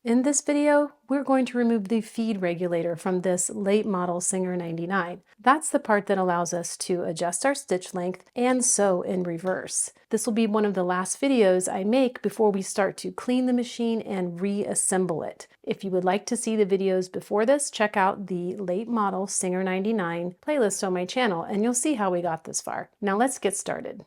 In this video, we're going to remove the feed regulator from this late model Singer 99. That's the part that allows us to adjust our stitch length and sew in reverse. This will be one of the last videos I make before we start to clean the machine and reassemble it. If you would like to see the videos before this, check out the late model Singer 99 playlist on my channel and you'll see how we got this far. Now let's get started.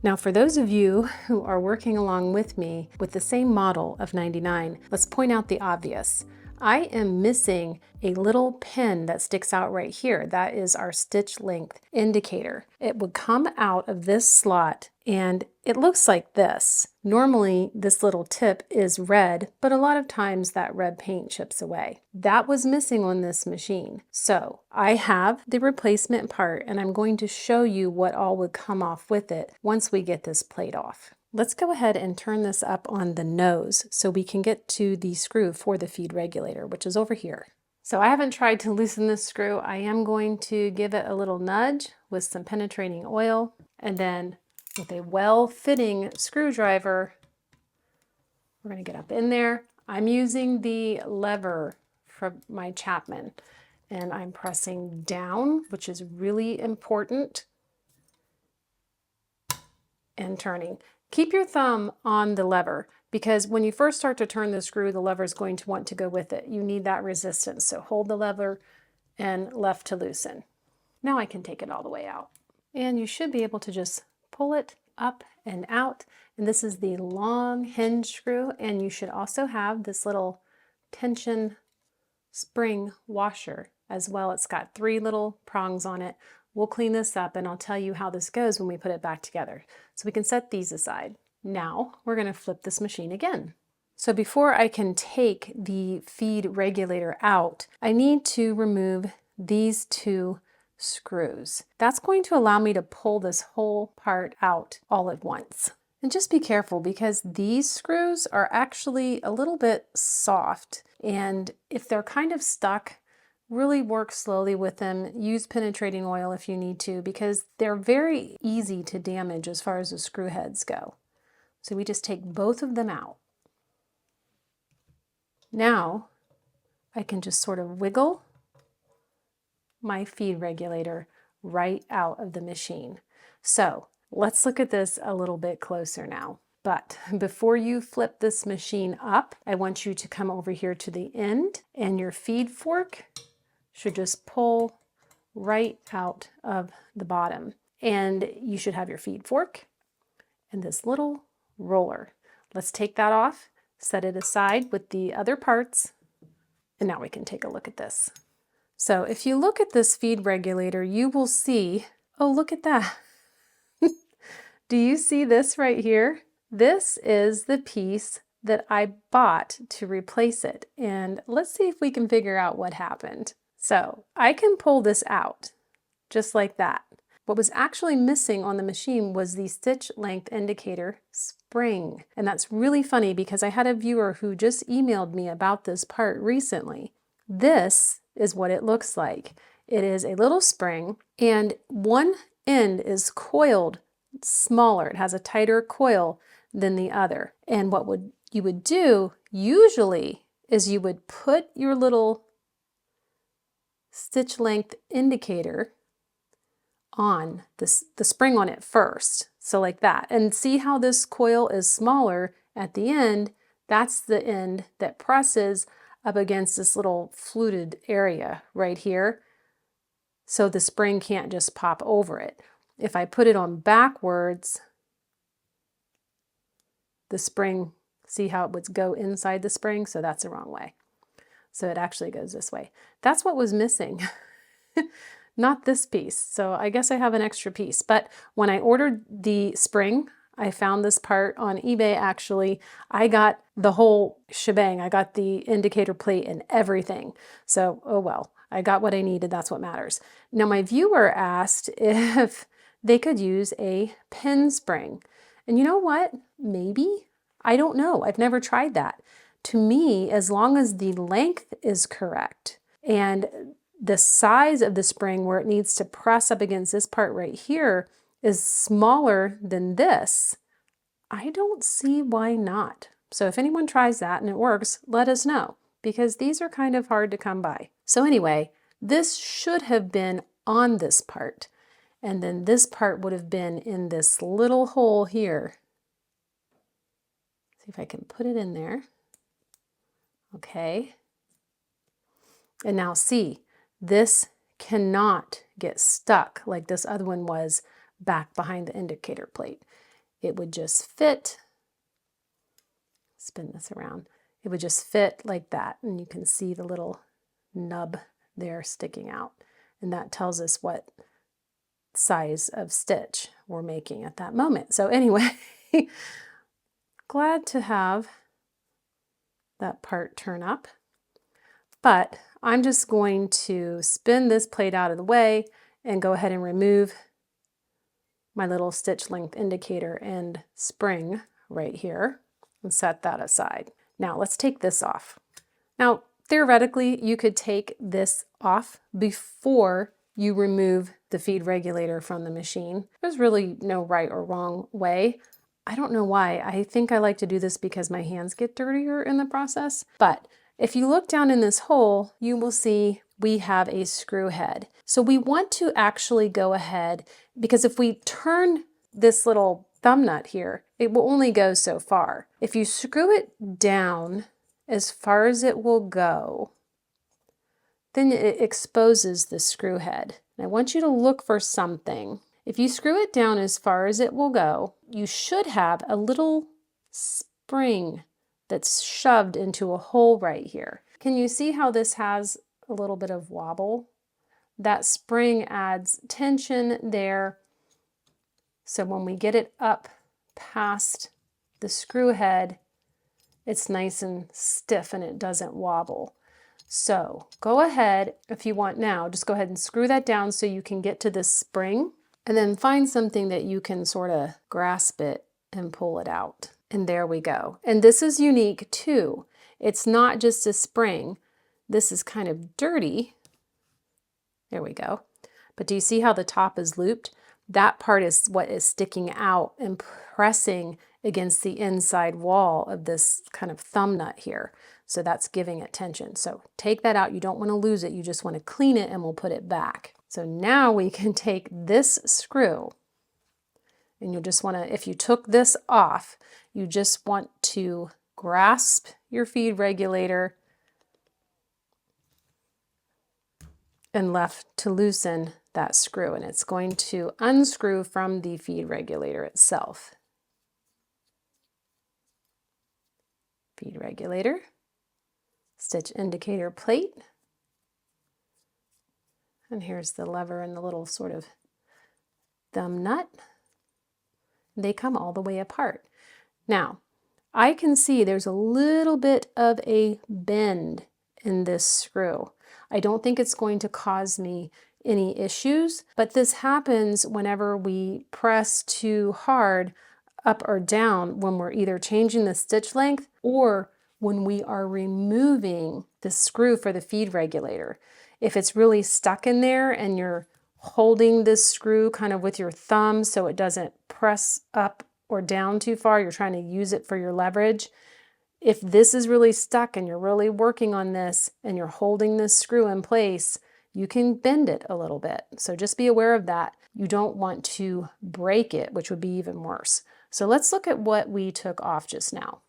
Now, for those of you who are working along with me with the same model of 99, let's point out the obvious. I am missing a little pin that sticks out right here. That is our stitch length indicator. It would come out of this slot and it looks like this. Normally this little tip is red, but a lot of times that red paint chips away. That was missing on this machine. So I have the replacement part and I'm going to show you what all would come off with it once we get this plate off. Let's go ahead and turn this up on the nose so we can get to the screw for the feed regulator, which is over here. So I haven't tried to loosen this screw. I am going to give it a little nudge with some penetrating oil, and then with a well-fitting screwdriver, we're going to get up in there. I'm using the lever from my Chapman, and I'm pressing down, which is really important, and turning. Keep your thumb on the lever because when you first start to turn the screw, the lever is going to want to go with it. You need that resistance. So hold the lever and left to loosen. Now I can take it all the way out. And you should be able to just pull it up and out. And this is the long hinge screw. And you should also have this little tension spring washer as well. It's got 3 little prongs on it. We'll clean this up and I'll tell you how this goes when we put it back together. So we can set these aside. Now we're going to flip this machine again. So before I can take the feed regulator out, I need to remove these 2 screws. That's going to allow me to pull this whole part out all at once. And just be careful because these screws are actually a little bit soft, and if they're kind of stuck, really work slowly with them. Use penetrating oil if you need to because they're very easy to damage as far as the screw heads go. So we just take both of them out. Now I can just sort of wiggle my feed regulator right out of the machine. So let's look at this a little bit closer now. But before you flip this machine up, I want you to come over here to the end and your feed fork should just pull right out of the bottom. And you should have your feed fork and this little roller. Let's take that off, set it aside with the other parts, and now we can take a look at this. So if you look at this feed regulator, you will see, oh, look at that. Do you see this right here? This is the piece that I bought to replace it. And let's see if we can figure out what happened. So I can pull this out just like that. What was actually missing on the machine was the stitch length indicator spring. And that's really funny because I had a viewer who just emailed me about this part recently. This is what it looks like. It is a little spring and one end is coiled smaller. It has a tighter coil than the other. And what you would do usually is you would put your little stitch length indicator on the spring on it first. So like that. And see how this coil is smaller at the end? That's the end that presses up against this little fluted area right here. So the spring can't just pop over it. If I put it on backwards, the spring, see how it would go inside the spring? So that's the wrong way. So it actually goes this way. That's what was missing, not this piece. So I guess I have an extra piece. But when I ordered the spring, I found this part on eBay actually. I got the whole shebang. I got the indicator plate and everything. So, oh well, I got what I needed. That's what matters. Now my viewer asked if they could use a pin spring. And you know what? Maybe. I don't know. I've never tried that. To me, as long as the length is correct and the size of the spring where it needs to press up against this part right here is smaller than this, I don't see why not. So if anyone tries that and it works, let us know, because these are kind of hard to come by. So anyway, this should have been on this part, and then this part would have been in this little hole here. See if I can put it in there. Okay. And now see, this cannot get stuck like this other one was back behind the indicator plate. It would just fit, spin this around, it would just fit like that, and you can see the little nub there sticking out, and that tells us what size of stitch we're making at that moment. So anyway, glad to have that part turn up, but I'm just going to spin this plate out of the way and go ahead and remove my little stitch length indicator and spring right here and set that aside. Now let's take this off. Now theoretically you could take this off before you remove the feed regulator from the machine. There's really no right or wrong way. I don't know why. I think I like to do this because my hands get dirtier in the process. But if you look down in this hole, you will see we have a screw head. So we want to actually go ahead, because if we turn this little thumb nut here, it will only go so far. If you screw it down as far as it will go, then it exposes the screw head. And I want you to look for something. If you screw it down as far as it will go, you should have a little spring that's shoved into a hole right here. Can you see how this has a little bit of wobble? That spring adds tension there. So when we get it up past the screw head, it's nice and stiff and it doesn't wobble. So go ahead, if you want now, just go ahead and screw that down so you can get to this spring, and then find something that you can sort of grasp it and pull it out. And there we go. And this is unique too. It's not just a spring. This is kind of dirty. There we go. But do you see how the top is looped? That part is what is sticking out and pressing against the inside wall of this kind of thumb nut here. So that's giving it tension. So take that out. You don't want to lose it. You just want to clean it, and we'll put it back. So now we can take this screw, and you just want to, if you took this off, you just want to grasp your feed regulator and left to loosen that screw, and it's going to unscrew from the feed regulator itself. Feed regulator, stitch indicator plate, and here's the lever and the little sort of thumb nut. They come all the way apart. Now, I can see there's a little bit of a bend in this screw. I don't think it's going to cause me any issues, but this happens whenever we press too hard up or down when we're either changing the stitch length or when we are removing the screw for the feed regulator. If it's really stuck in there and you're holding this screw kind of with your thumb so it doesn't press up or down too far, you're trying to use it for your leverage. If this is really stuck and you're really working on this and you're holding this screw in place, you can bend it a little bit. So just be aware of that. You don't want to break it, which would be even worse. So let's look at what we took off just now.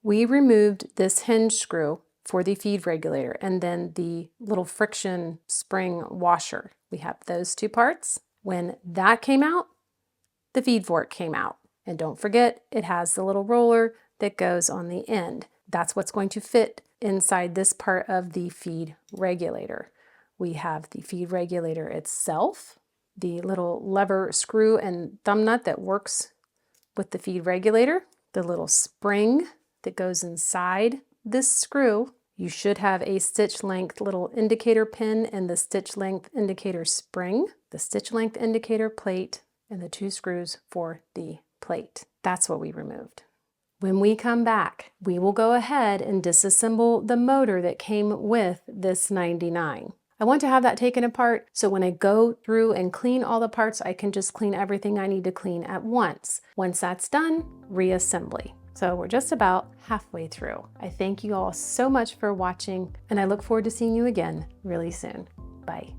We removed this hinge screw for the feed regulator and then the little friction spring washer. We have those two parts. When that came out, the feed fork came out. And don't forget, it has the little roller that goes on the end. That's what's going to fit inside this part of the feed regulator. We have the feed regulator itself, the little lever screw and thumb nut that works with the feed regulator, the little spring that goes inside this screw. You should have a stitch length little indicator pin and the stitch length indicator spring, the stitch length indicator plate, and the two screws for the plate. That's what we removed. When we come back, we will go ahead and disassemble the motor that came with this 99. I want to have that taken apart so when I go through and clean all the parts, I can just clean everything I need to clean at once. Once that's done, reassembly. So we're just about halfway through. I thank you all so much for watching, and I look forward to seeing you again really soon. Bye.